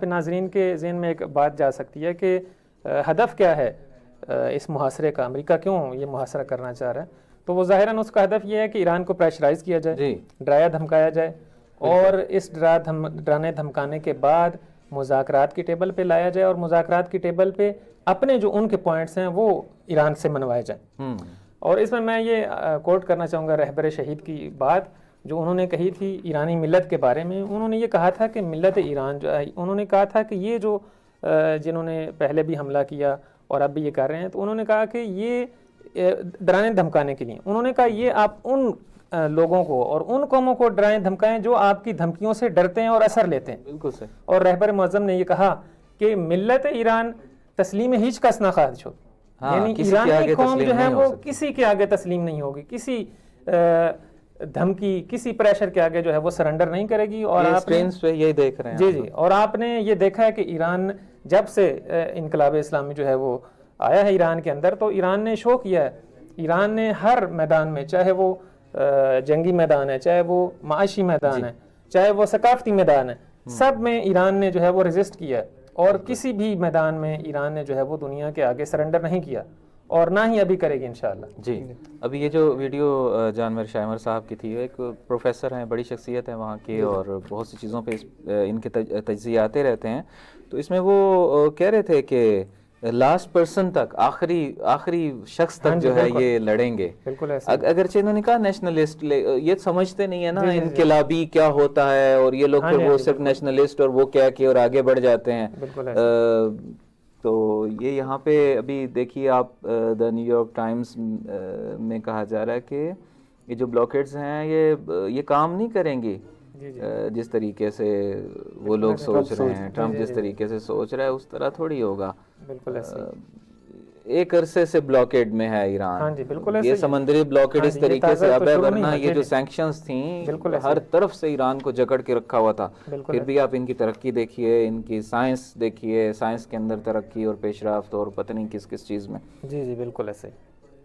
फिर नाजरीन के ज़हन में एक बात जा सकती है कि हदफ क्या है इस मुहासरे का, अमेरिका क्यों ये मुहासरा करना चाह रहा है। तो वो ज़ाहिरन उसका हदफ ये है कि ईरान को प्रेशराइज़ किया जाए, डराया धमकाया जाए और इस डराने धमकाने के बाद मुज़ाकरात की टेबल पे लाया जाए और मुज़ाकरात की टेबल पे अपने जो उनके पॉइंट्स हैं वो ईरान से मनवाए जाए। और इसमें मैं ये कोट करना चाहूँगा रहबर शहीद की बात जो उन्होंने कही थी ईरानी मिलत के बारे में। उन्होंने ये कहा था कि मिलत ईरान जो है, उन्होंने कहा था कि ये जो जिन्होंने पहले भी हमला किया और अब भी ये कर रहे हैं, तो उन्होंने कहा कि ये डराने धमकाने के लिए, उन्होंने कहा ये आप उन लोगों को और उन कौमों को डराएं धमकाएं जो आपकी धमकियों से डरते हैं और असर लेते हैं। बिल्कुल सही। और रहबर मुअज़्ज़म ने ये कहा कि मिल्लत ईरान तस्लीम हिच कस ना खारिज हो, यानी ईरानी कौम जो है वो किसी के आगे तस्लीम नहीं होगी, किसी धमकी किसी प्रेशर के आगे जो है वो सरेंडर नहीं करेगी। और आप पे यही देख रहे हैं जी जी, और आपने ये देखा है कि ईरान जब से इनकलाब इस्लामी जो है वो आया है ईरान के अंदर, तो ईरान ने शो किया है, ईरान ने हर मैदान में, चाहे वो जंगी मैदान है, चाहे वो माशी मैदान है, चाहे वो सकाफती मैदान है, सब में ईरान ने जो है वो रेजिस्ट किया है और किसी भी मैदान में ईरान ने जो है वो दुनिया के आगे सरेंडर नहीं किया और ना ही अभी करेगी इंशाअल्लाह। जी, अभी ये जो वीडियो जानवर शाइमर साहब की थी, एक प्रोफेसर हैं, बड़ी शख्सियत है वहाँ की और बहुत सी चीज़ों पे इनके तज्ज़िये आते रहते हैं। तो इसमें वो कह रहे थे कि लास्ट पर्सन तक, आखिरी शख्स तक जो है ये लड़ेंगे। बिल्कुल ऐसा। अगरचे इन्होंने कहा नेशनलिस्ट, ये समझते नहीं है ना इनकलाबी क्या होता है, और ये लोग फिर वो सिर्फ नेशनलिस्ट और वो क्या कि और आगे बढ़ जाते हैं। तो ये यहाँ पे अभी देखिए आप, द न्यूयॉर्क टाइम्स में कहा जा रहा है कि ये जो ब्लॉकेड्स हैं ये काम नहीं करेंगी जिस तरीके से वो लोग सोच रहे हैं, ट्रम्प जिस तरीके से सोच रहा है उस तरह थोड़ी होगा। बिल्कुल ऐसे एक अरसे से ब्लॉकेड में है ईरान। हाँ जी, बिल्कुल ये समंदरी ब्लॉकेड इस तरीके से अब है, वरना ये जो सैंक्शंस थी हर तरफ से ईरान को जकड़ के रखा हुआ था। फिर भी आप इनकी तरक्की देखिए, इनकी साइंस देखिए, साइंस के अंदर तरक्की और पेशरफ्त और पता नहीं किस किस चीज़ में। जी जी, बिल्कुल ऐसे।